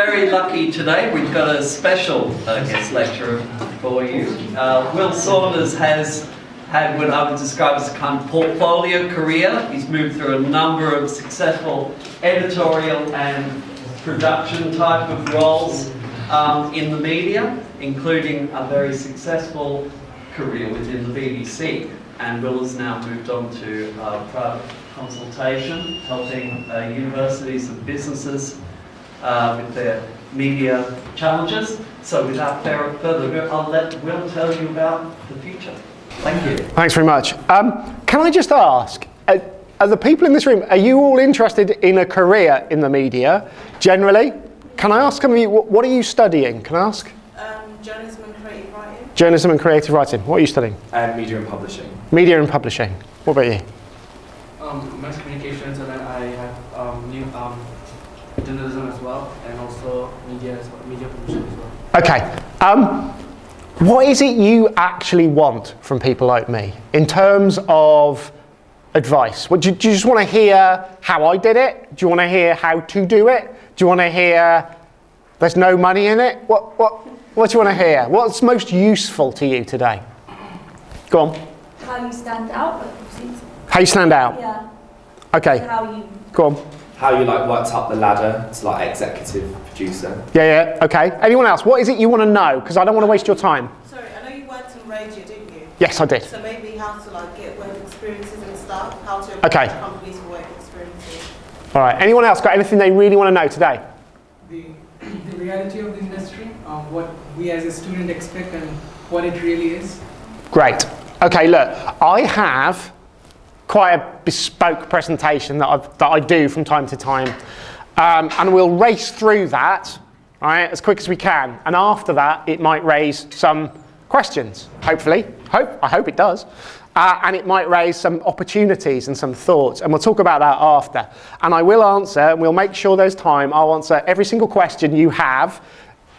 very lucky today. We've got a special guest lecturer for you. Will Saunders has had what I would describe as a kind of portfolio career. He's moved through a number of successful editorial and production type of roles in the media, including a very successful career within the BBC. And Will has now moved on to private consultation, helping universities and businesses with their media challenges. So without further ado, I'll let Will tell you about the future. Thank you. Thanks very much. Can I just ask, are the people in this room, are you all interested in a career in the media, generally? Can I ask some of you, what are you studying? Can I ask? Journalism and creative writing. Journalism and creative writing. What are you studying? Media and publishing. Media and publishing. What about you? Mass communications, and then I have new journalism as well, and also media publishing as well. Okay. What is it you actually want from people like me in terms of advice? Do you just want to hear how I did it? Do you want to hear how to do it? Do you want to hear there's no money in it? What do you want to hear? What's most useful to you today? Go on. How you stand out. How you stand out? Yeah. Okay. How you... Go on. How you worked up the ladder to executive producer. Yeah, okay. Anyone else? What is it you want to know? Because I don't want to waste your time. Sorry, I know you worked in radio, didn't you? Yes, I did. So maybe how to get work experiences and stuff, how to approach Okay. companies for work experiences. All right. Anyone else got anything they really want to know today? The reality of the industry, what we as a student expect and what it really is. Great. Okay, look, I have quite a bespoke presentation that I do from time to time, and we'll race through that, right, as quick as we can. And after that, it might raise some questions. Hopefully, I hope it does, and it might raise some opportunities and some thoughts. And we'll talk about that after. And I will answer, and we'll make sure there's time. I'll answer every single question you have.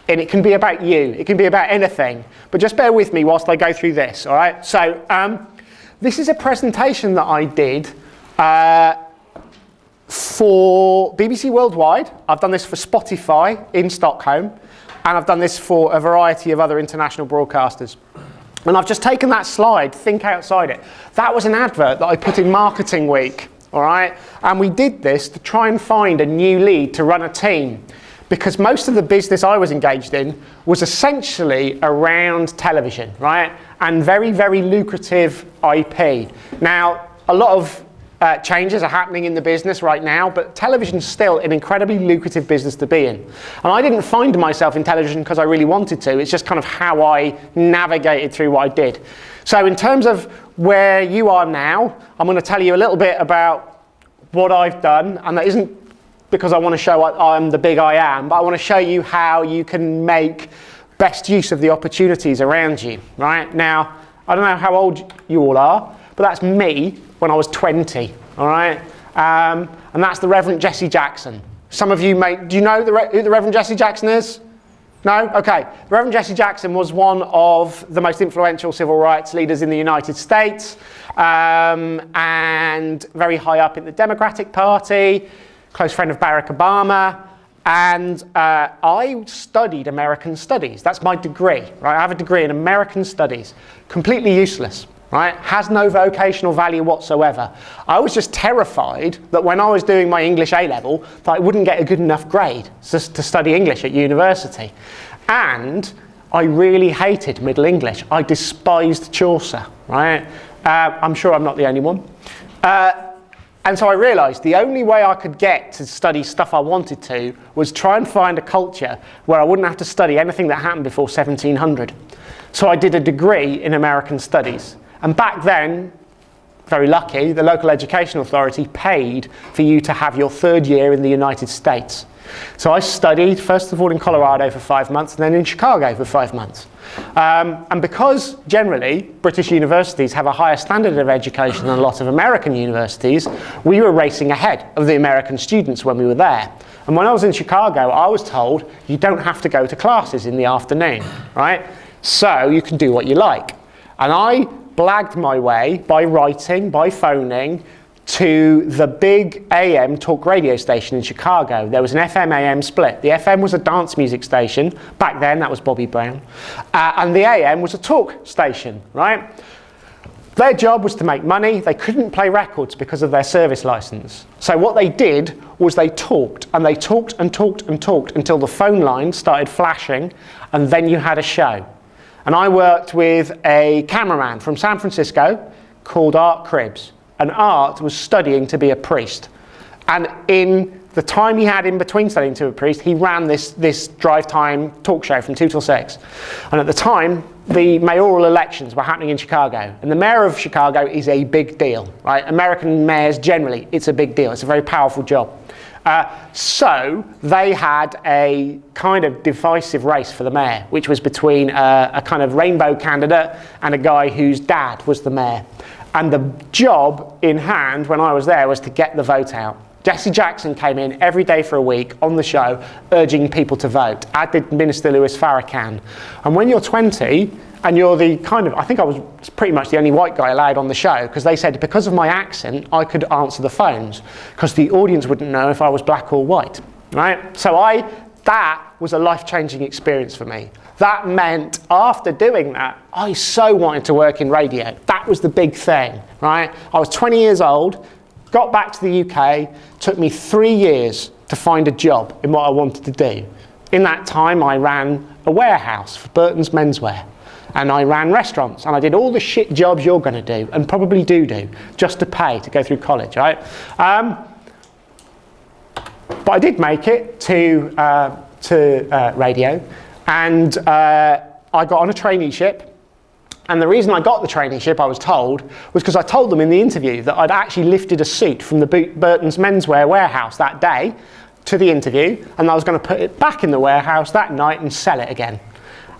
And it can be about you, it can be about anything, but just bear with me whilst I go through this, all right? So, this is a presentation that I did for BBC Worldwide. I've done this for Spotify in Stockholm, and I've done this for a variety of other international broadcasters. And I've just taken that slide, think outside it. That was an advert that I put in Marketing Week, all right? And we did this to try and find a new lead to run a team, because most of the business I was engaged in was essentially around television, right? And very, very lucrative IP. Now, a lot of changes are happening in the business right now, but television's still an incredibly lucrative business to be in. And I didn't find myself in television because I really wanted to. It's just kind of how I navigated through what I did. So in terms of where you are now, I'm going to tell you a little bit about what I've done, and that isn't because I want to show I'm the big I am, but I want to show you how you can make best use of the opportunities around you, right? Now, I don't know how old you all are, but that's me when I was 20, all right? And that's the Reverend Jesse Jackson. Some of you do you know who the Reverend Jesse Jackson is? No? Okay. The Reverend Jesse Jackson was one of the most influential civil rights leaders in the United States, and very high up in the Democratic Party, close friend of Barack Obama, and I studied American Studies. That's my degree, right? I have a degree in American Studies. Completely useless, right? Has no vocational value whatsoever. I was just terrified that when I was doing my English A-level, that I wouldn't get a good enough grade to study English at university. And I really hated Middle English. I despised Chaucer, right? I'm sure I'm not the only one. And so I realised the only way I could get to study stuff I wanted to was try and find a culture where I wouldn't have to study anything that happened before 1700. So I did a degree in American Studies. And back then, very lucky, the local education authority paid for you to have your third year in the United States. So I studied, first of all, in Colorado for 5 months, and then in Chicago for 5 months. And because generally British universities have a higher standard of education than a lot of American universities, we were racing ahead of the American students when we were there. And when I was in Chicago, I was told you don't have to go to classes in the afternoon, right? So you can do what you like. And I blagged my way by writing, by phoning, to the big AM talk radio station in Chicago. There was an FM AM split. The FM was a dance music station. Back then, that was Bobby Brown. And the AM was a talk station, right? Their job was to make money. They couldn't play records because of their service license. So what they did was they talked, and they talked and talked and talked until the phone line started flashing, and then you had a show. And I worked with a cameraman from San Francisco called Art Cribbs. And Art was studying to be a priest. And in the time he had in between studying to be a priest, he ran this drive time talk show from 2 till 6. And at the time, the mayoral elections were happening in Chicago. And the mayor of Chicago is a big deal, right? American mayors generally, it's a big deal. It's a very powerful job. So they had a kind of divisive race for the mayor, which was between a kind of rainbow candidate and a guy whose dad was the mayor. And the job in hand when I was there was to get the vote out. Jesse Jackson came in every day for a week on the show urging people to vote, as did Minister Louis Farrakhan. And when you're 20 and you're the kind of, I think I was pretty much the only white guy allowed on the show, because they said because of my accent I could answer the phones because the audience wouldn't know if I was black or white, right? So that was a life-changing experience for me. That meant after doing that, I so wanted to work in radio. That was the big thing, right? I was 20 years old, got back to the UK, took me 3 years to find a job in what I wanted to do. In that time, I ran a warehouse for Burton's Menswear, and I ran restaurants, and I did all the shit jobs you're going to do, and probably do, just to pay to go through college, right? But I did make it to radio, and I got on a traineeship. And the reason I got the traineeship, I was told, was because I told them in the interview that I'd actually lifted a suit from the Burton's Menswear warehouse that day to the interview, and I was going to put it back in the warehouse that night and sell it again.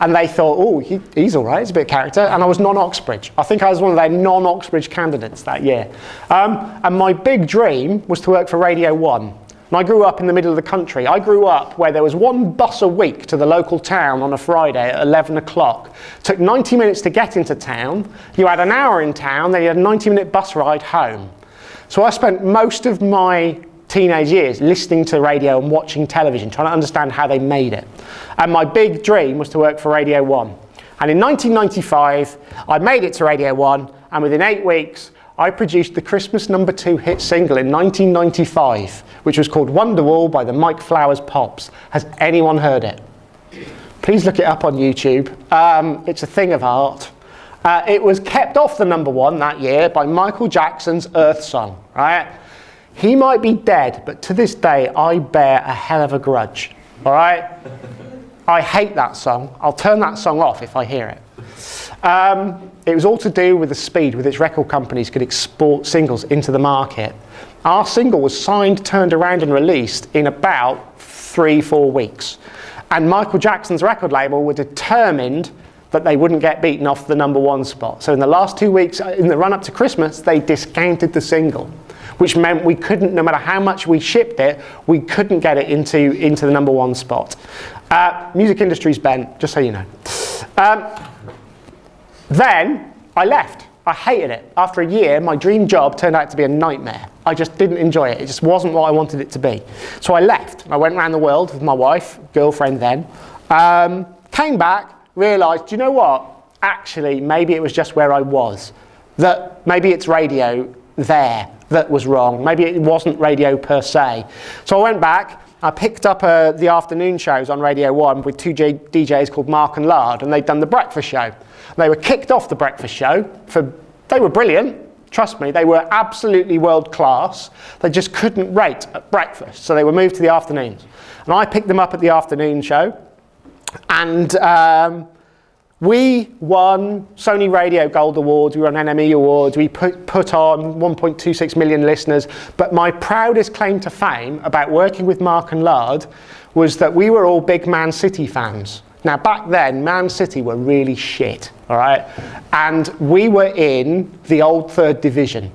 And they thought, oh, he's all right, he's a bit of character. And I was non-Oxbridge. I think I was one of their non-Oxbridge candidates that year. And my big dream was to work for Radio 1. And I grew up in the middle of the country. I grew up where there was one bus a week to the local town on a Friday at 11 o'clock. It took 90 minutes to get into town. You had an hour in town, then you had a 90-minute bus ride home. So I spent most of my teenage years listening to radio and watching television, trying to understand how they made it. And my big dream was to work for Radio 1. And in 1995, I made it to Radio 1, and within 8 weeks, I produced the Christmas #2 hit single in 1995, which was called Wonderwall by the Mike Flowers Pops. Has anyone heard it? Please look it up on YouTube. It's a thing of art. It was kept off the #1 that year by Michael Jackson's Earth Song, right? He might be dead, but to this day, I bear a hell of a grudge, all right? I hate that song. I'll turn that song off if I hear it. It was all to do with the speed with which record companies could export singles into the market. Our single was signed, turned around and released in about 3-4 weeks. And Michael Jackson's record label were determined that they wouldn't get beaten off the #1 spot. So in the last 2 weeks, in the run up to Christmas, they discounted the single, which meant we couldn't, no matter how much we shipped it, we couldn't get it into the #1 spot. Music industry's bent, just so you know. Then I left. I hated it. After a year, my dream job turned out to be a nightmare. I just didn't enjoy it. It just wasn't what I wanted it to be. So I left. I went around the world with my wife, girlfriend then. Came back, realised, do you know what? Actually, maybe it was just where I was. That maybe it's radio there that was wrong. Maybe it wasn't radio per se. So I went back. I picked up the afternoon shows on Radio 1 with 2 DJs called Mark and Lard, and they'd done the breakfast show. They were kicked off the breakfast show. They were brilliant, trust me. They were absolutely world class. They just couldn't rate at breakfast, so they were moved to the afternoons. And I picked them up at the afternoon show, and we won Sony Radio Gold Awards, we won NME Awards, we put on 1.26 million listeners, but my proudest claim to fame about working with Mark and Lard was that we were all big Man City fans. Now back then, Man City were really shit, all right? And we were in the old 3rd division,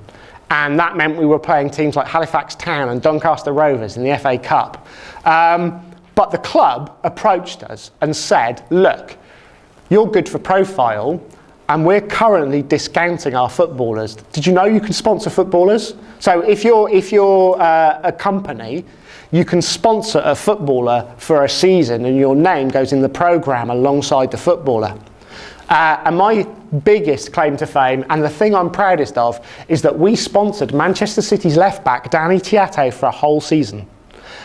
and that meant we were playing teams like Halifax Town and Doncaster Rovers in the FA Cup. But the club approached us and said, look, you're good for profile, and we're currently discounting our footballers. Did you know you can sponsor footballers? So if you're a company, you can sponsor a footballer for a season and your name goes in the programme alongside the footballer. And my biggest claim to fame, and the thing I'm proudest of, is that we sponsored Manchester City's left-back, Danny Tiatto, for a whole season.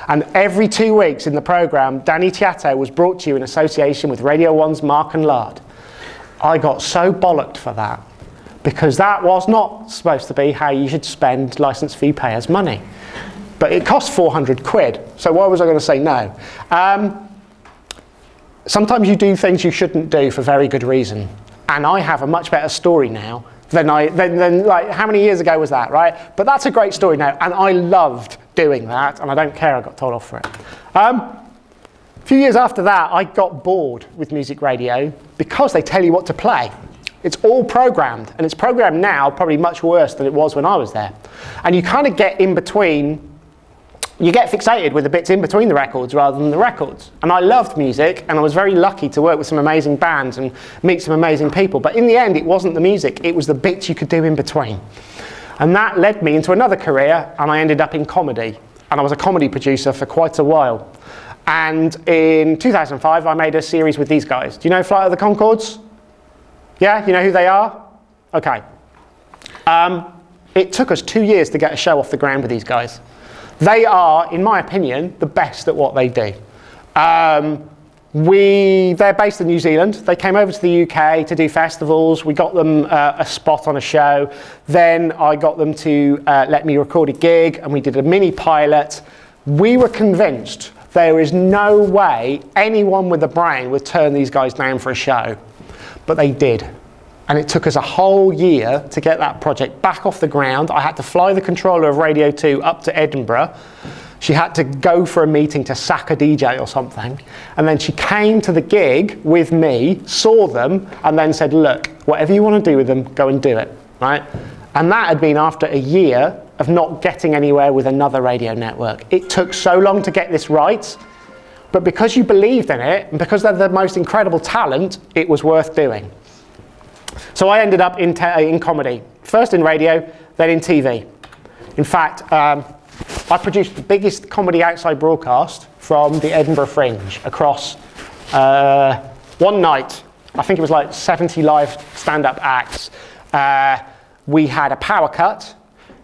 And every 2 weeks in the programme, Danny Tiatto was brought to you in association with Radio 1's Mark and Lard. I got so bollocked for that, because that was not supposed to be how you should spend licence fee payers' money. But it cost 400 quid, so why was I going to say no? Sometimes you do things you shouldn't do for very good reason. And I have a much better story now than like, how many years ago was that, right? But that's a great story now, and I loved doing that, and I don't care I got told off for it. A few years after that, I got bored with music radio because they tell you what to play. It's all programmed, and it's programmed now probably much worse than it was when I was there. And you kind of get in between. You get fixated with the bits in between the records rather than the records. And I loved music, and I was very lucky to work with some amazing bands and meet some amazing people. But in the end, it wasn't the music, it was the bits you could do in between. And that led me into another career, and I ended up in comedy. And I was a comedy producer for quite a while. And in 2005, I made a series with these guys. Do you know Flight of the Conchords? Yeah, you know who they are? Okay. It took us 2 years to get a show off the ground with these guys. They are, in my opinion, the best at what they do. They're based in New Zealand. They came over to the UK to do festivals. We got them a spot on a show. Then I got them to let me record a gig, and we did a mini pilot. We were convinced there is no way anyone with a brain would turn these guys down for a show. But they did. And it took us a whole year to get that project back off the ground. I had to fly the controller of Radio 2 up to Edinburgh. She had to go for a meeting to sack a DJ or something. And then she came to the gig with me, saw them, and then said, look, whatever you want to do with them, go and do it, right? And that had been after a year of not getting anywhere with another radio network. It took so long to get this right, but because you believed in it, and because they're the most incredible talent, it was worth doing. So I ended up in comedy, first in radio, then in TV. In fact, I produced the biggest comedy outside broadcast from the Edinburgh Fringe across one night. I think it was like 70 live stand-up acts. We had a power cut.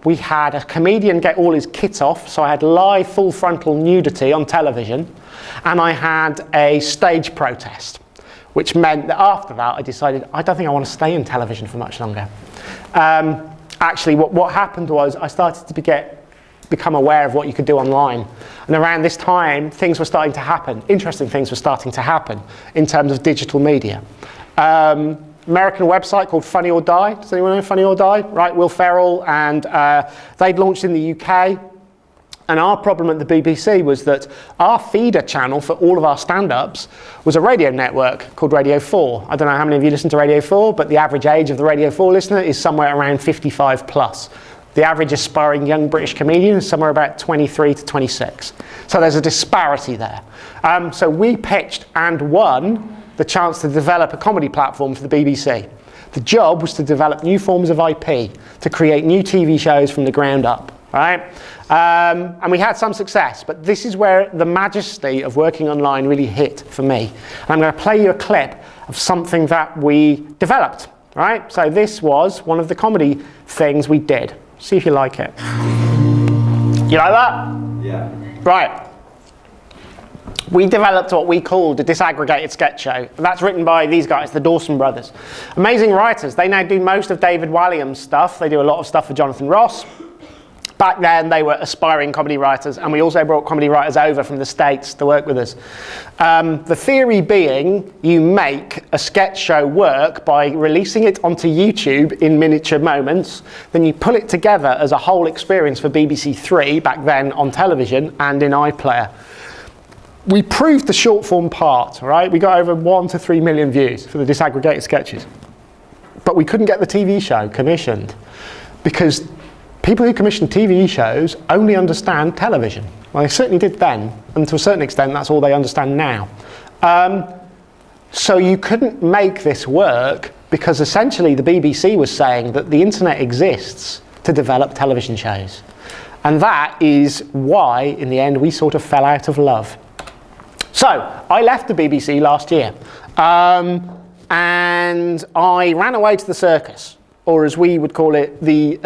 We had a comedian get all his kit off, so I had live full frontal nudity on television. And I had a stage protest, which meant that after that I decided I don't think I want to stay in television for much longer. Actually, what happened was I started to become aware of what you could do online. And around this time, things were starting to happen. Interesting things were starting to happen in terms of digital media. American website called Funny or Die. Does anyone know Funny or Die? Right, Will Ferrell, and they'd launched in the UK. And our problem at the BBC was that our feeder channel for all of our stand-ups was a radio network called Radio 4. I don't know how many of you listen to Radio 4, but the average age of the Radio 4 listener is somewhere around 55 plus. The average aspiring young British comedian is somewhere about 23 to 26. So there's a disparity there. So we pitched and won the chance to develop a comedy platform for the BBC. The job was to develop new forms of IP, to create new TV shows from the ground up, right? And we had some success, but this is where the majesty of working online really hit for me. And I'm going to play you a clip of something that we developed, right? So this was one of the comedy things we did. See if you like it. You like that? Yeah. Right. We developed what we called a Disaggregated Sketch show. That's written by these guys, the Dawson brothers. Amazing writers. They now do most of David Walliam's stuff. They do a lot of stuff for Jonathan Ross. Back then, they were aspiring comedy writers, and we also brought comedy writers over from the States to work with us. The theory being, you make a sketch show work by releasing it onto YouTube in miniature moments, then you pull it together as a whole experience for BBC Three, back then on television, and in iPlayer. We proved the short form part, right? We got over 1 to 3 million views for the Disaggregated Sketches. But we couldn't get the TV show commissioned because people who commission TV shows only understand television. Well, they certainly did then, and to a certain extent, that's all they understand now. So you couldn't make this work because essentially the BBC was saying that the internet exists to develop television shows. And that is why, in the end, we sort of fell out of love. So, I left the BBC last year, and I ran away to the circus, or as we would call it, the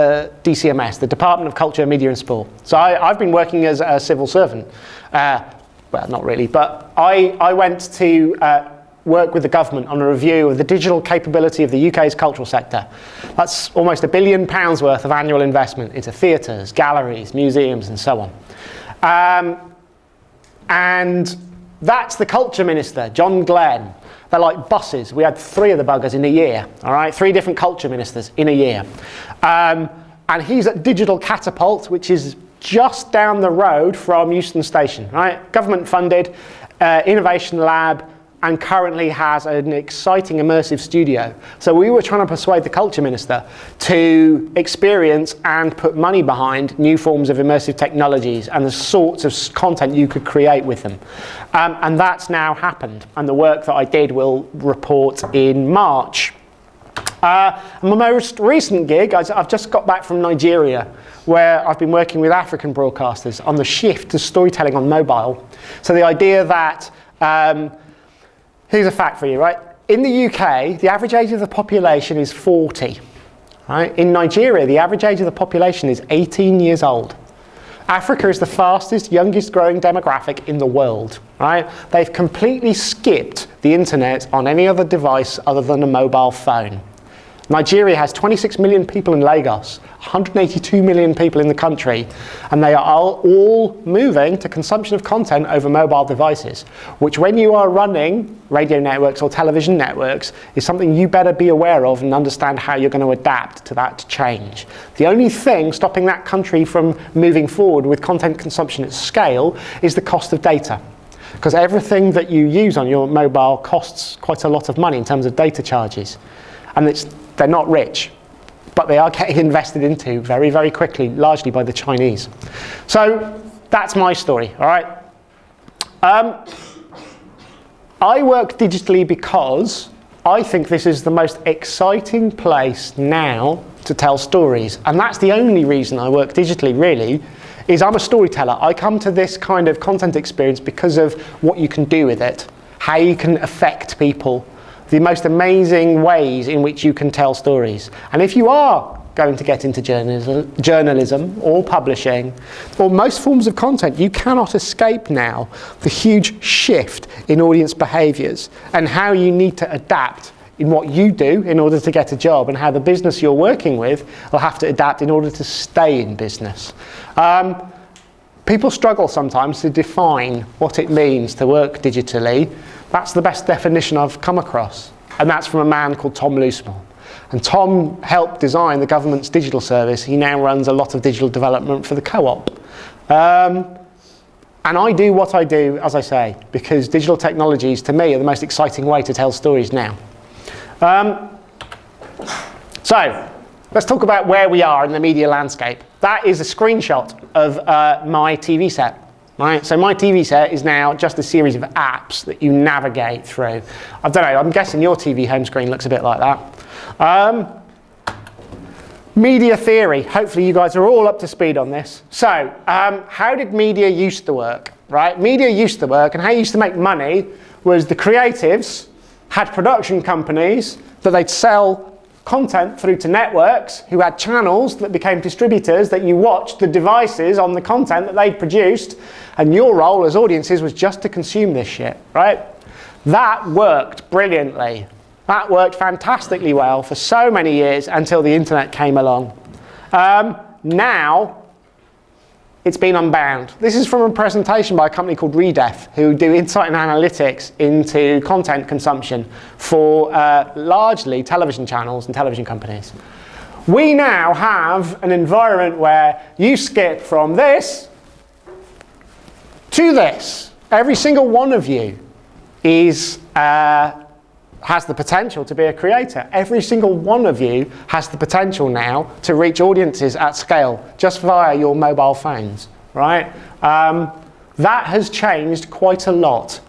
DCMS, the Department of Culture, Media and Sport. So I've been working as a civil servant. Well, not really, but I went to work with the government on a review of the digital capability of the UK's cultural sector. That's almost £1 billion worth of annual investment into theatres, galleries, museums, and so on. And that's the culture minister, John Glenn. They're like buses. We had 3 of the buggers in a year, all right? 3 different culture ministers in a year. And he's at Digital Catapult, which is just down the road from Euston Station, right? Government funded, innovation lab, and currently has an exciting immersive studio. So we were trying to persuade the culture minister to experience and put money behind new forms of immersive technologies and the sorts of content you could create with them. And that's now happened. And the work that I did will report in March. My most recent gig, I've just got back from Nigeria, where I've been working with African broadcasters on the shift to storytelling on mobile. So the idea that here's a fact for you, right? In the UK, the average age of the population is 40. Right? In Nigeria, the average age of the population is 18 years old. Africa is the fastest, youngest growing demographic in the world. Right? They've completely skipped the internet on any other device other than a mobile phone. Nigeria has 26 million people in Lagos, 182 million people in the country, and they are all moving to consumption of content over mobile devices, which when you are running radio networks or television networks is something you better be aware of and understand how you're going to adapt to that change. The only thing stopping that country from moving forward with content consumption at scale is the cost of data. Because everything that you use on your mobile costs quite a lot of money in terms of data charges. And they're not rich, but they are getting invested into very, very quickly, largely by the Chinese. So that's my story, all right? I work digitally because I think this is the most exciting place now to tell stories. And that's the only reason I work digitally, really, is I'm a storyteller. I come to this kind of content experience because of what you can do with it, how you can affect people, the most amazing ways in which you can tell stories. And if you are going to get into journalism or publishing or most forms of content, you cannot escape now the huge shift in audience behaviours and how you need to adapt in what you do in order to get a job, and how the business you're working with will have to adapt in order to stay in business. People struggle sometimes to define what it means to work digitally. That's the best definition I've come across, and that's from a man called Tom Loosemore. And Tom helped design the government's digital service. He now runs a lot of digital development for the co-op. And I do what I do, as I say, because digital technologies, to me, are the most exciting way to tell stories now. So, let's talk about where we are in the media landscape. That is a screenshot of my TV set. Right, so my TV set is now just a series of apps that you navigate through. I don't know, I'm guessing your TV home screen looks a bit like that. Media theory, hopefully you guys are all up to speed on this. So, how did media used to work? Right, media used to work, and how you used to make money was the creatives had production companies that they'd sell content through to networks who had channels that became distributors that you watched the devices on the content that they'd produced, and your role as audiences was just to consume this shit, right? That worked brilliantly. That worked fantastically well for so many years until the internet came along. Now, it's been unbound. This is from a presentation by a company called Redef, who do insight and analytics into content consumption for largely television channels and television companies. We now have an environment where you skip from this to this. Every single one of you is has the potential to be a creator. Every single one of you has the potential now to reach audiences at scale just via your mobile phones, right? That has changed quite a lot.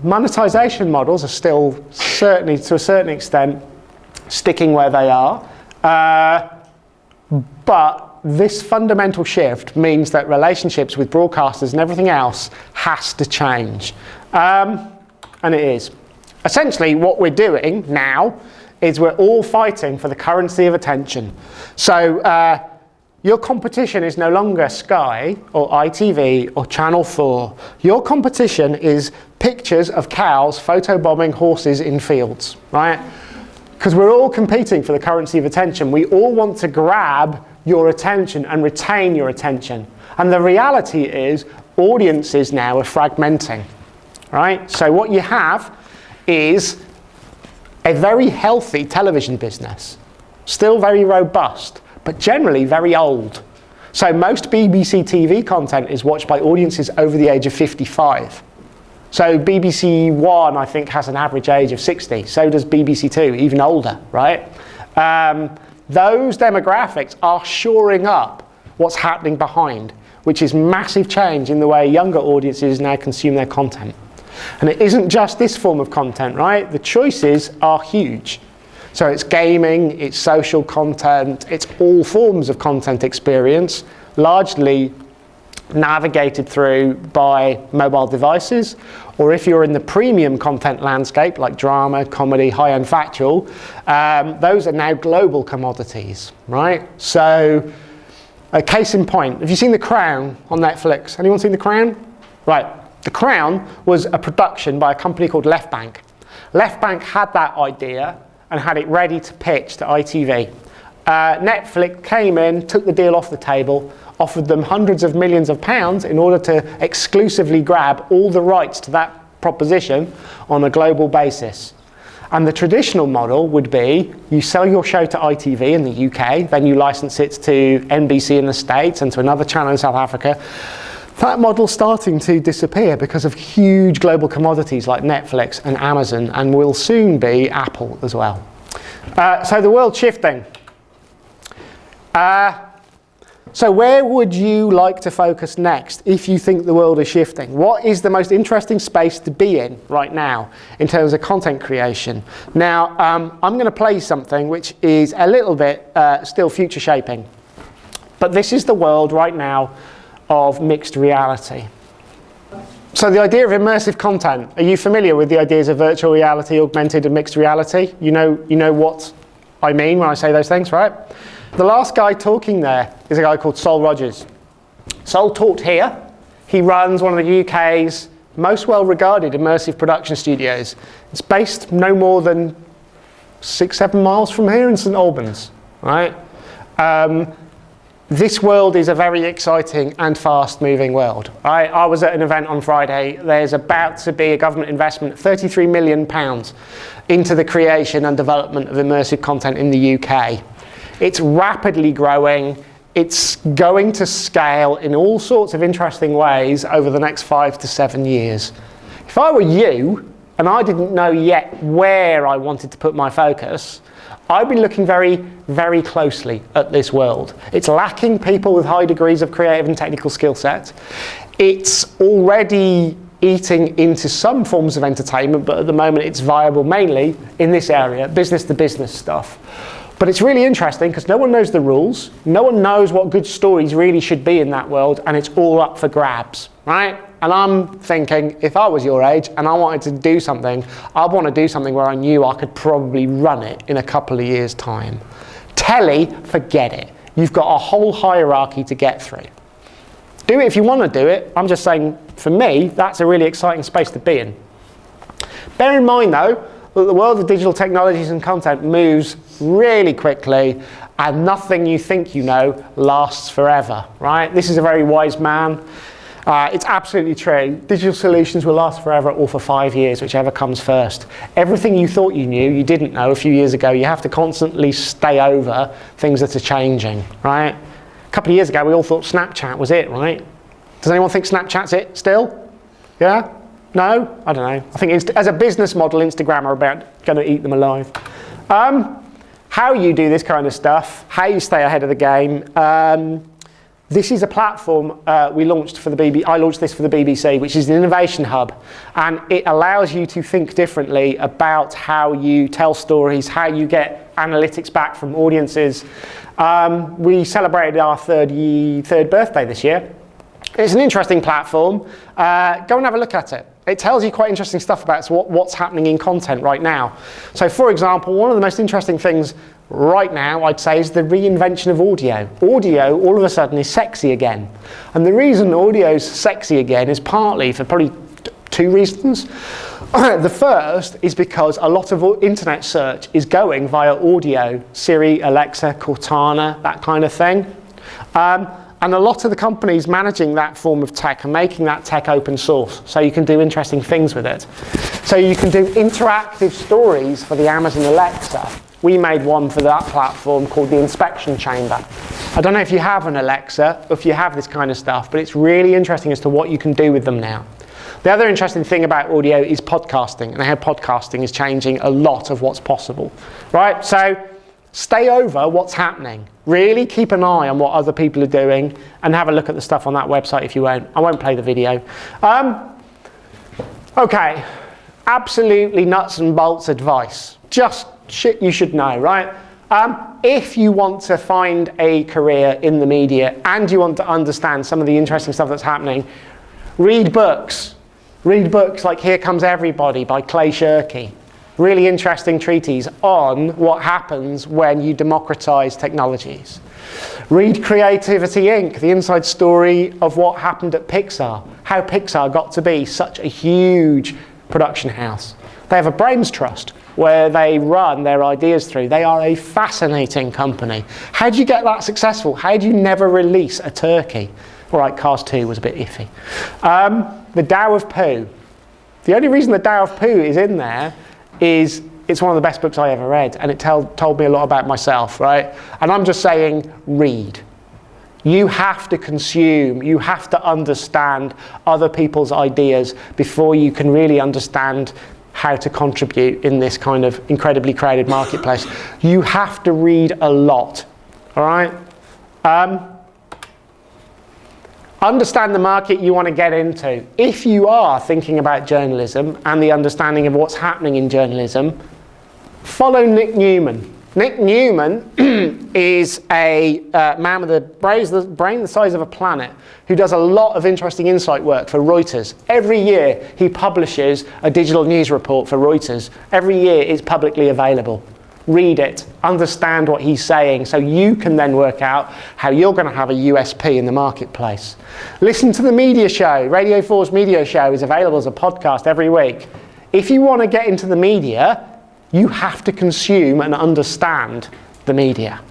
Monetization models are still certainly, to a certain extent, sticking where they are. But this fundamental shift means that relationships with broadcasters and everything else has to change. And it is. Essentially, what we're doing now is we're all fighting for the currency of attention. So your competition is no longer Sky or ITV or Channel 4. Your competition is pictures of cows photobombing horses in fields, right? Because we're all competing for the currency of attention. We all want to grab your attention and retain your attention. And the reality is audiences now are fragmenting, right? So what you have is a very healthy television business, still very robust, but generally very old. So most BBC TV content is watched by audiences over the age of 55. So BBC One, I think, has an average age of 60. So does BBC Two, even older, right? Those demographics are shoring up what's happening behind, which is massive change in the way younger audiences now consume their content. And it isn't just this form of content, right? The choices are huge. So it's gaming, it's social content, it's all forms of content experience, largely navigated through by mobile devices, or if you're in the premium content landscape like drama, comedy, high-end factual, those are now global commodities, right? So, a case in point, have you seen The Crown on Netflix? Anyone seen The Crown? Right, The Crown was a production by a company called Left Bank. Left Bank had that idea and had it ready to pitch to ITV. Netflix came in, took the deal off the table, offered them hundreds of millions of pounds in order to exclusively grab all the rights to that proposition on a global basis. And the traditional model would be you sell your show to ITV in the UK, then you license it to NBC in the States and to another channel in South Africa. That model's starting to disappear because of huge global commodities like Netflix and Amazon, and will soon be Apple as well. So the world's shifting. So where would you like to focus next if you think the world is shifting? What is the most interesting space to be in right now in terms of content creation? Now, I'm going to play something which is a little bit still future shaping. But this is the world right now of mixed reality. So the idea of immersive content, are you familiar with the ideas of virtual reality, augmented and mixed reality? You know what I mean when I say those things, right? The last guy talking there is a guy called Saul Rogers. Saul taught here. He runs one of the UK's most well-regarded immersive production studios. It's based no more than 6-7 miles from here in St Albans, right? This world is a very exciting and fast-moving world. I was at an event on Friday. There's about to be a government investment of £33 million into the creation and development of immersive content in the UK. It's rapidly growing. It's going to scale in all sorts of interesting ways over the next 5 to 7 years. If I were you, and I didn't know yet where I wanted to put my focus, I'd be looking very, very closely at this world. It's lacking people with high degrees of creative and technical skill set. It's already eating into some forms of entertainment, but at the moment it's viable mainly in this area, business-to-business stuff. But it's really interesting because no one knows the rules, no one knows what good stories really should be in that world, and it's all up for grabs, right? And I'm thinking, if I was your age and I wanted to do something, I'd want to do something where I knew I could probably run it in a couple of years' time. Telly, forget it. You've got a whole hierarchy to get through. Do it if you want to do it. I'm just saying, for me, that's a really exciting space to be in. Bear in mind, though, that the world of digital technologies and content moves really quickly, and nothing you think you know lasts forever, right? This is a very wise man. It's absolutely true. Digital solutions will last forever or for 5 years, whichever comes first. Everything you thought you knew, you didn't know a few years ago. You have to constantly stay over things that are changing, right? A couple of years ago, we all thought Snapchat was it, right? Does anyone think Snapchat's it still? Yeah? No? I don't know. I think as a business model, Instagram are about going to eat them alive. How you do this kind of stuff, how you stay ahead of the game, This is a platform we launched for the BBC. I launched this for the BBC, which is an innovation hub, and it allows you to think differently about how you tell stories, how you get analytics back from audiences. We celebrated our third birthday this year. It's an interesting platform. Go and have a look at it. It tells you quite interesting stuff about what's happening in content right now. So, for example, one of the most interesting things right now, I'd say, is the reinvention of audio. Audio, all of a sudden, is sexy again. And the reason audio's sexy again is partly for probably two reasons. The first is because a lot of internet search is going via audio, Siri, Alexa, Cortana, that kind of thing. And a lot of the companies managing that form of tech are making that tech open source, so you can do interesting things with it. So you can do interactive stories for the Amazon Alexa. We made one for that platform called the Inspection Chamber. I don't know if you have an Alexa, or if you have this kind of stuff, but it's really interesting as to what you can do with them now. The other interesting thing about audio is podcasting, and how podcasting is changing a lot of what's possible, right? So stay over what's happening. Really keep an eye on what other people are doing, and have a look at the stuff on that website if you won't. I won't play the video. Okay, absolutely nuts and bolts advice. Just shit you should know, right? If you want to find a career in the media and you want to understand some of the interesting stuff that's happening, read books. Read books like Here Comes Everybody by Clay Shirky. Really interesting treatise on what happens when you democratize technologies. Read Creativity Inc., the inside story of what happened at Pixar, how Pixar got to be such a huge production house. They have a brains trust where they run their ideas through. They are a fascinating company. How do you get that successful? How do you never release a turkey? All right, Cars 2 was a bit iffy. The Tao of Pooh. The only reason the Tao of Pooh is in there is it's one of the best books I ever read, and it told me a lot about myself, right? And I'm just saying, read. You have to consume, you have to understand other people's ideas before you can really understand how to contribute in this kind of incredibly crowded marketplace. You have to read a lot, all right? Understand the market you want to get into. If you are thinking about journalism and the understanding of what's happening in journalism, follow Nick Newman. Nick Newman is a man with a brain the size of a planet who does a lot of interesting insight work for Reuters. Every year he publishes a digital news report for Reuters. Every year it's publicly available. Read it, understand what he's saying, so you can then work out how you're going to have a USP in the marketplace. Listen to the media show. Radio 4's media show is available as a podcast every week. If you want to get into the media, you have to consume and understand the media.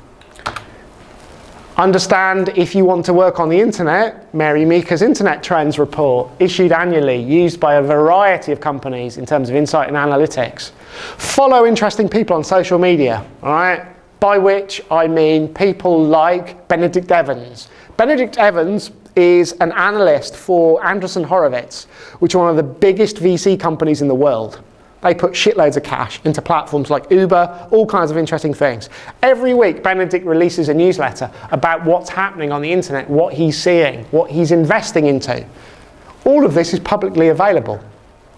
Understand, if you want to work on the internet, Mary Meeker's Internet Trends report, issued annually, used by a variety of companies in terms of insight and analytics. Follow interesting people on social media, all right? By which I mean people like Benedict Evans. Benedict Evans is an analyst for Andreessen Horowitz, which are one of the biggest VC companies in the world. They put shitloads of cash into platforms like Uber, all kinds of interesting things. Every week, Benedict releases a newsletter about what's happening on the internet, what he's seeing, what he's investing into. All of this is publicly available,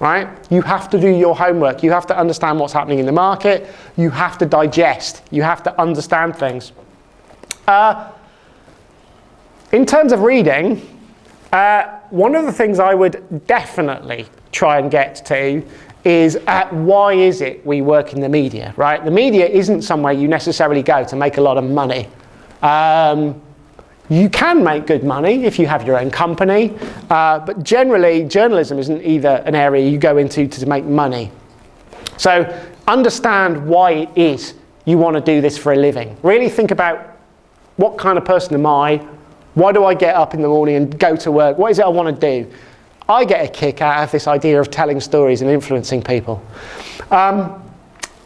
right? You have to do your homework. You have to understand what's happening in the market. You have to digest. You have to understand things. In terms of reading, one of the things I would definitely try and get to is why is it we work in the media, right? The media isn't somewhere you necessarily go to make a lot of money. You can make good money if you have your own company, but generally journalism isn't either an area you go into to make money. So understand why it is you want to do this for a living. Really think about, what kind of person am I? Why do I get up in the morning and go to work? What is it I want to do? I get a kick out of this idea of telling stories and influencing people. And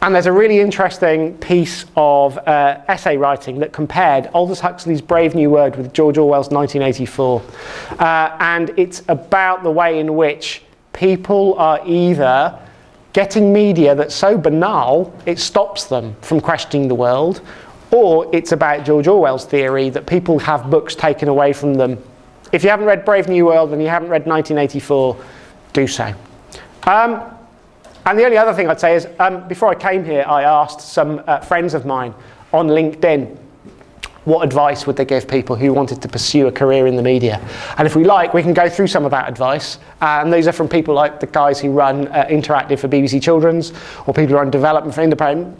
there's a really interesting piece of essay writing that compared Aldous Huxley's Brave New World with George Orwell's 1984. And it's about the way in which people are either getting media that's so banal it stops them from questioning the world, or it's about George Orwell's theory that people have books taken away from them. If you haven't read Brave New World and you haven't read 1984, do so. And the only other thing I'd say is, before I came here, I asked some friends of mine on LinkedIn what advice would they give people who wanted to pursue a career in the media. And if we like, we can go through some of that advice. And these are from people like the guys who run Interactive for BBC Children's, or people who run development for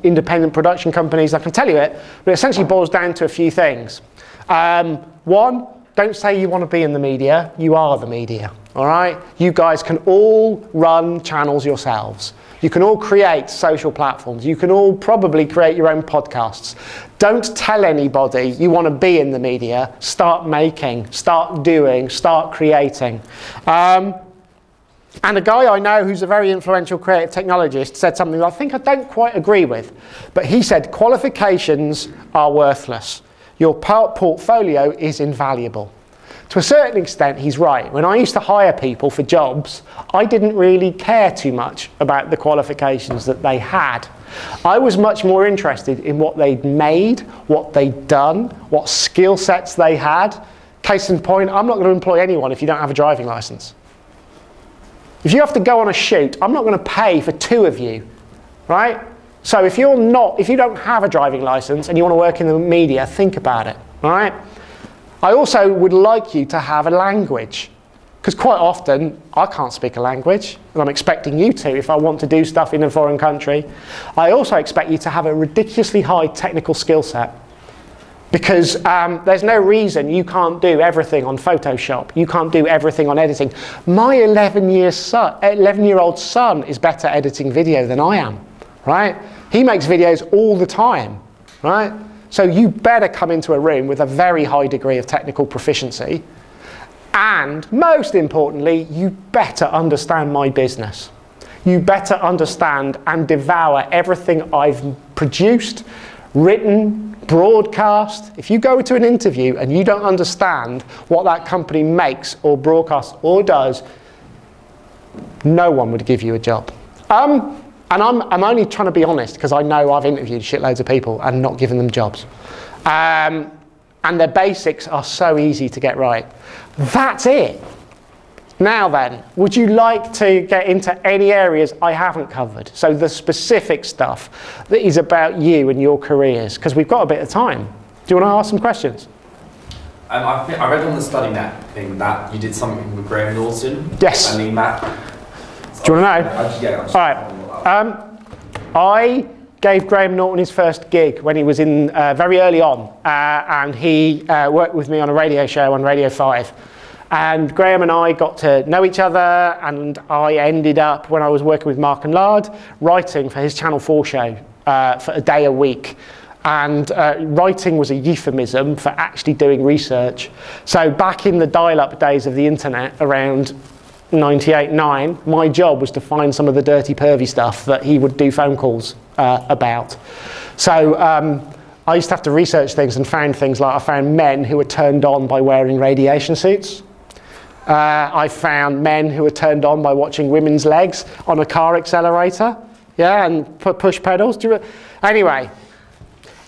independent production companies. I can tell you it, but it essentially boils down to a few things. One, don't say you want to be in the media, you are the media, all right? You guys can all run channels yourselves. You can all create social platforms. You can all probably create your own podcasts. Don't tell anybody you want to be in the media. Start making, start doing, start creating. And a guy I know who's a very influential creative technologist said something I think I don't quite agree with. But he said, qualifications are worthless. Your portfolio is invaluable. To a certain extent, he's right. When I used to hire people for jobs, I didn't really care too much about the qualifications that they had. I was much more interested in what they'd made, what they'd done, what skill sets they had. Case in point, I'm not going to employ anyone if you don't have a driving license. If you have to go on a shoot, I'm not going to pay for two of you, right? So if you don't have a driving license and you want to work in the media, think about it, all right? I also would like you to have a language, because quite often I can't speak a language, and I'm expecting you to if I want to do stuff in a foreign country. I also expect you to have a ridiculously high technical skill set, because there's no reason you can't do everything on Photoshop. You can't do everything on editing. My 11-year-old son is better editing video than I am, right? He makes videos all the time, right? So you better come into a room with a very high degree of technical proficiency. And most importantly, you better understand my business. You better understand and devour everything I've produced, written, broadcast. If you go to an interview and you don't understand what that company makes or broadcasts or does, no one would give you a job. And I'm only trying to be honest, because I know I've interviewed shitloads of people and not given them jobs. And their basics are so easy to get right. That's it. Now then, would you like to get into any areas I haven't covered? So the specific stuff that is about you and your careers, because we've got a bit of time. Do you want to ask some questions? I read on the StudyNet thing that you did something with Graham Norton. Yes. I mean, Matt. Do you want to know? All right. I gave Graham Norton his first gig when he was in very early on, and he worked with me on a radio show on Radio 5. And Graham and I got to know each other, and I ended up, when I was working with Mark and Lard, writing for his Channel 4 show for a day a week. And writing was a euphemism for actually doing research. So back in the dial-up days of the internet, around 98-9, my job was to find some of the dirty, pervy stuff that he would do phone calls about. So I used to have to research things and found things like I found men who were turned on by wearing radiation suits. I found men who were turned on by watching women's legs on a car accelerator, yeah, and push pedals. Anyway,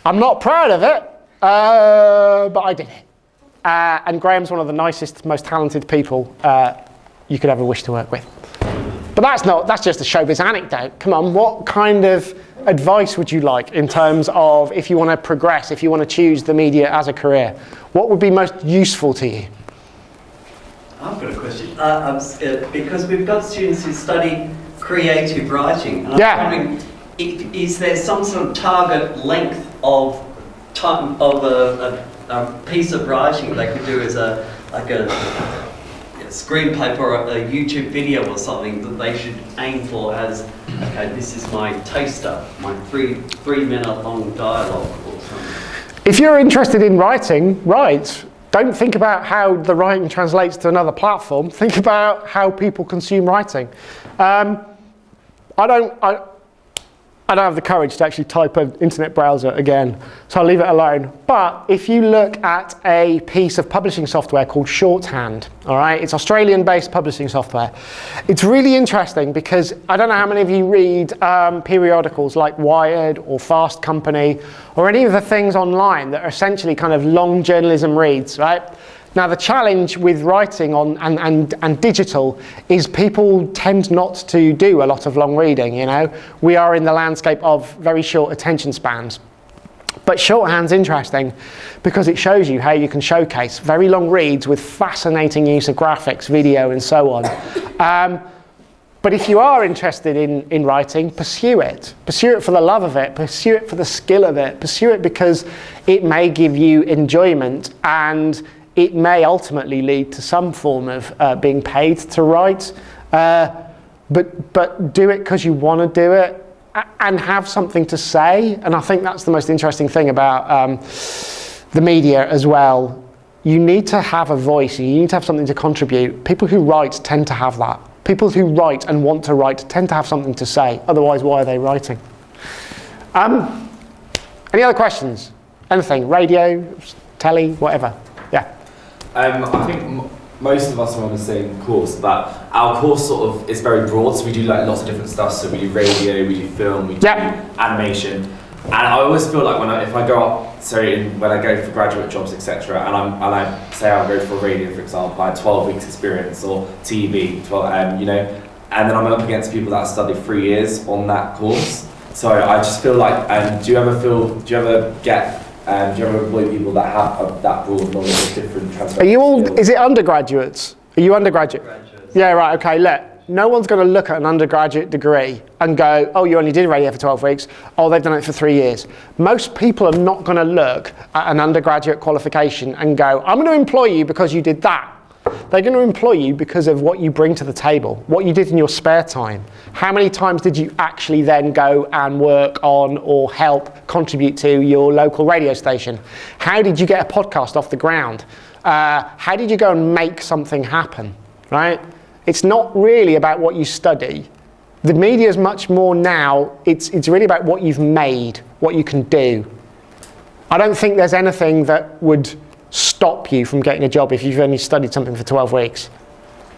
I'm not proud of it, but I did it. And Graham's one of the nicest, most talented people you could ever wish to work with. But that's just a showbiz anecdote. Come on, what kind of advice would you like in terms of if you want to progress, if you want to choose the media as a career? What would be most useful to you? I've got a question. Because we've got students who study creative writing, and I'm wondering, is there some sort of target length of time of a piece of writing they could do as a screenplay for a YouTube video or something that they should aim for as, okay, this is my taster, my three-minute long dialogue or something? If you're interested in writing, write. Don't think about how the writing translates to another platform. Think about how people consume writing. I don't have the courage to actually type an internet browser again, so I'll leave it alone. But if you look at a piece of publishing software called Shorthand, all right, it's Australian-based publishing software. It's really interesting because I don't know how many of you read periodicals like Wired or Fast Company or any of the things online that are essentially kind of long journalism reads, right? Now the challenge with writing on and digital is people tend not to do a lot of long reading, you know. We are in the landscape of very short attention spans. But shorthand's interesting because it shows you how you can showcase very long reads with fascinating use of graphics, video and so on. But if you are interested in writing, pursue it. Pursue it for the love of it, pursue it for the skill of it, pursue it because it may give you enjoyment and it may ultimately lead to some form of being paid to write, but do it because you want to do it and have something to say. And I think that's the most interesting thing about the media as well. You need to have a voice, you need to have something to contribute. People who write tend to have that. People who write and want to write tend to have something to say, otherwise why are they writing? Any other questions? Anything, radio, telly, whatever? Yeah. I think most of us are on the same course, but our course sort of is very broad, so we do like lots of different stuff. So we do radio, we do film, we do animation, and I always feel like when I go for graduate jobs, etc., and I say I'll go for radio, for example, I had 12 weeks experience or TV, you know, and then I'm up against people that studied 3 years on that course. So I just feel like, do you ever employ people that have that broad knowledge of different transferable Are you all, skills? is it undergraduates? Are you undergraduate? Graduates. Yeah, right, okay, look. No one's going to look at an undergraduate degree and go, oh, you only did radio for 12 weeks. Oh, they've done it for 3 years. Most people are not going to look at an undergraduate qualification and go, I'm going to employ you because you did that. They're going to employ you because of what you bring to the table, what you did in your spare time. How many times did you actually then go and work on or help contribute to your local radio station? How did you get a podcast off the ground? How did you go and make something happen, right? It's not really about what you study. The media is much more now, it's really about what you've made, what you can do. I don't think there's anything that would stop you from getting a job if you've only studied something for 12 weeks.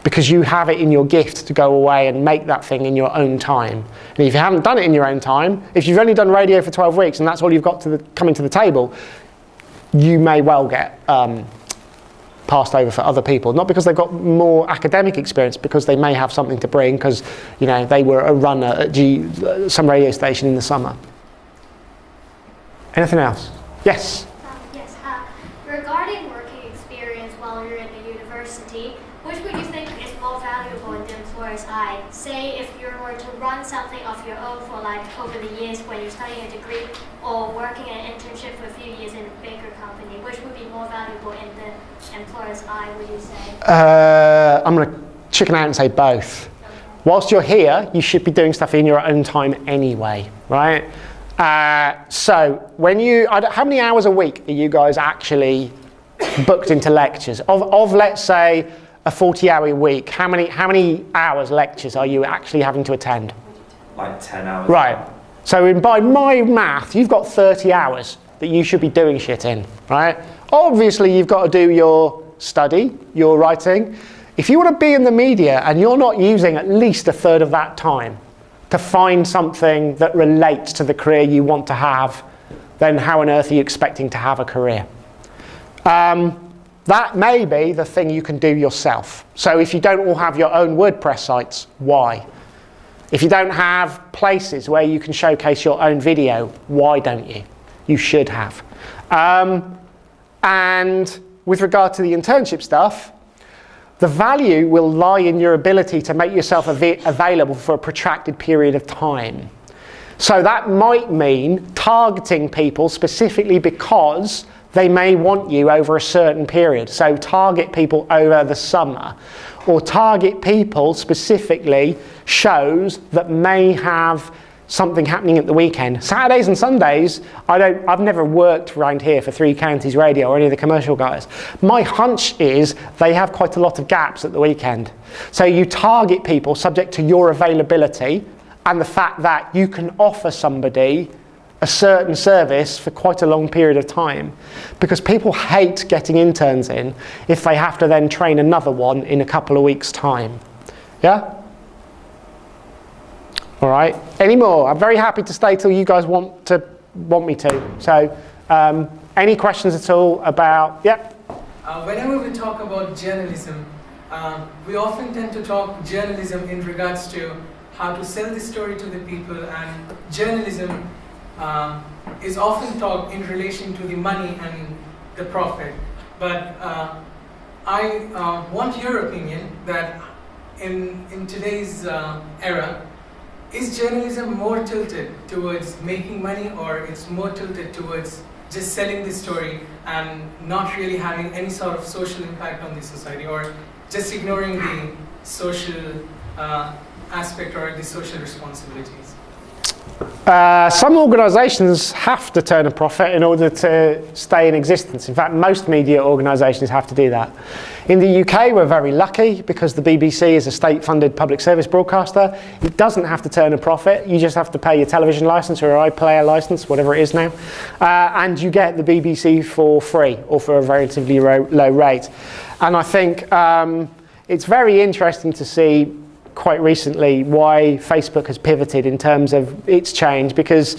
Because you have it in your gift to go away and make that thing in your own time. And if you haven't done it in your own time, if you've only done radio for 12 weeks and that's all you've got coming to the table, you may well get passed over for other people. Not because they've got more academic experience, because they may have something to bring because, you know, they were a runner at some radio station in the summer. Anything else? Yes? Yes. Regarding working experience while you're in the university, which would you think is more valuable in the employer's eye? Say if you were to run something of your own for like over the years when you're studying a degree, or working an internship for a few years in a bigger company, which would be more valuable in the employer's eye, would you say? I'm going to chicken out and say both. Okay. Whilst you're here, you should be doing stuff in your own time anyway, right? So when how many hours a week are you guys actually booked into lectures? Of let's say a 40-hour week, how many hours lectures are you actually having to attend? Like 10 hours. Right. So by my math, you've got 30 hours that you should be doing shit in, right? Obviously, you've got to do your study, your writing. If you want to be in the media and you're not using at least a third of that time to find something that relates to the career you want to have, then how on earth are you expecting to have a career? That may be the thing you can do yourself. So if you don't all have your own WordPress sites, why? If you don't have places where you can showcase your own video, why don't you? You should have. And with regard to the internship stuff, the value will lie in your ability to make yourself available for a protracted period of time. So that might mean targeting people specifically because they may want you over a certain period. So target people over the summer, or target people specifically shows that may have something happening at the weekend. Saturdays and Sundays, I've never worked around here for 3 Counties Radio or any of the commercial guys. My hunch is they have quite a lot of gaps at the weekend. So you target people subject to your availability and the fact that you can offer somebody a certain service for quite a long period of time, because people hate getting interns in if they have to then train another one in a couple of weeks' time. Yeah? All right. Any more? I'm very happy to stay till you guys want me to. So, any questions at all about? Yep. Whenever we talk about journalism, we often tend to talk journalism in regards to how to sell the story to the people, and journalism is often talked in relation to the money and the profit. But I want your opinion that in today's era, is journalism more tilted towards making money, or it's more tilted towards just selling the story and not really having any sort of social impact on the society, or just ignoring the social aspect or the social responsibilities? Some organisations have to turn a profit in order to stay in existence. In fact, most media organisations have to do that. In the UK, we're very lucky because the BBC is a state-funded public service broadcaster. It doesn't have to turn a profit. You just have to pay your television licence or your iPlayer licence, whatever it is now, and you get the BBC for free or for a relatively low rate. And I think it's very interesting to see quite recently why Facebook has pivoted in terms of its change, because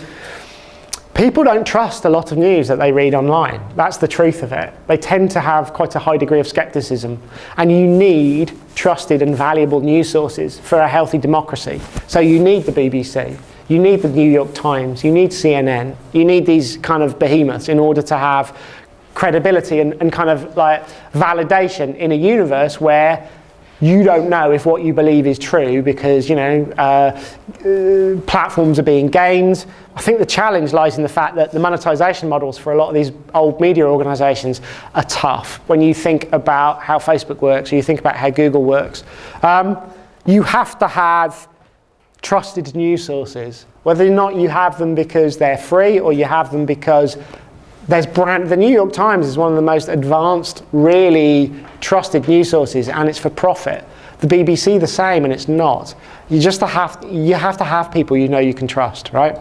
people don't trust a lot of news that they read online. That's the truth of it. They tend to have quite a high degree of skepticism, and you need trusted and valuable news sources for a healthy democracy. So you need the BBC, you need the New York Times, you need CNN, you need these kind of behemoths in order to have credibility and kind of like validation in a universe where you don't know if what you believe is true, because, you know, platforms are being gamed. I think the challenge lies in the fact that the monetization models for a lot of these old media organizations are tough. When you think about how Facebook works, or you think about how Google works, you have to have trusted news sources, whether or not you have them because they're free or you have them because there's the New York Times is one of the most advanced, really trusted news sources, and it's for profit. The BBC the same, and it's not. You have to have people you know you can trust, right?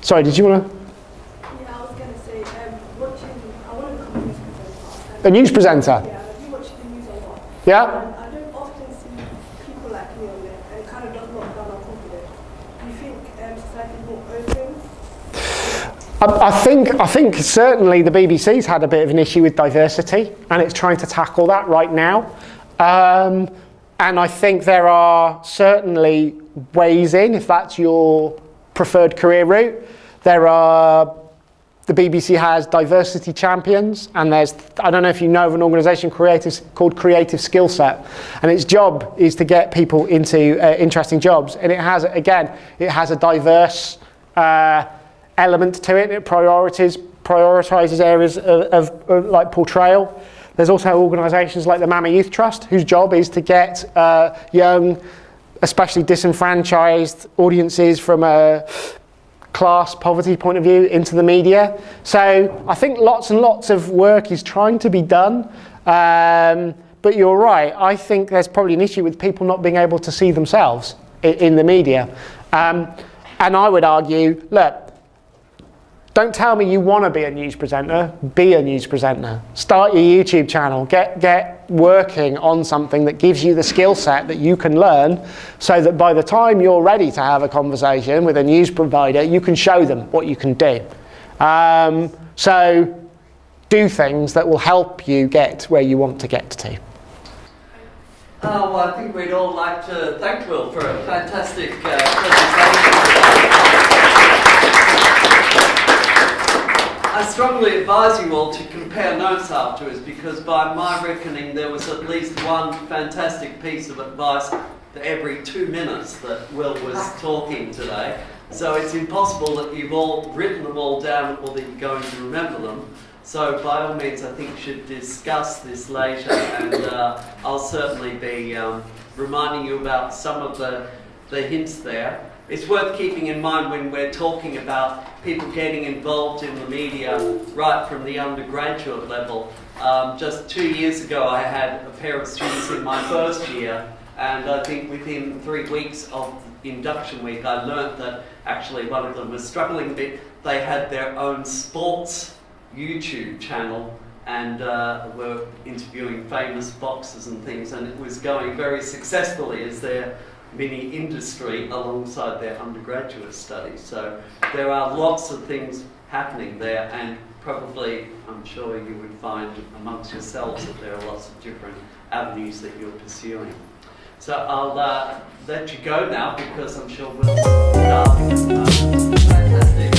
Sorry, did you want to? Yeah, I was going to say, I want to become a news presenter. A news presenter? Yeah, I do watch the news a lot. Yeah. And I don't often see people like me on there, and it kind of does knock down our confidence. Do you think society is more open? I think certainly the BBC's had a bit of an issue with diversity, and it's trying to tackle that right now. And I think there are certainly ways in, if that's your preferred career route. The BBC has diversity champions, and I don't know if you know of an organisation called Creative Skill Set, and its job is to get people into interesting jobs, and it has a diverse element to it. It prioritizes areas of like portrayal. There's also organisations like the Mama Youth Trust, whose job is to get young, especially disenfranchised audiences from a class poverty point of view into the media. So I think lots and lots of work is trying to be done. But you're right, I think there's probably an issue with people not being able to see themselves in the media. And I would argue, look, don't tell me you want to be a news presenter, be a news presenter. Start your YouTube channel, get working on something that gives you the skill set that you can learn, so that by the time you're ready to have a conversation with a news provider, you can show them what you can do. So do things that will help you get where you want to get to. Well, I think we'd all like to thank Will for a fantastic presentation. I strongly advise you all to compare notes afterwards, because by my reckoning there was at least one fantastic piece of advice for every 2 minutes that Will was talking today. So it's impossible that you've all written them all down or that you're going to remember them. So by all means I think you should discuss this later, and I'll certainly be reminding you about some of the hints there. It's worth keeping in mind when we're talking about people getting involved in the media right from the undergraduate level. Just 2 years ago I had a pair of students in my first year And I think within 3 weeks of induction week, I learnt that actually one of them was struggling a bit. They had their own sports YouTube channel and were interviewing famous boxers and things, and it was going very successfully as their mini industry alongside their undergraduate studies. So there are lots of things happening there, and probably, I'm sure you would find amongst yourselves that there are lots of different avenues that you're pursuing. So I'll let you go now because I'm sure we'll start. Fantastic.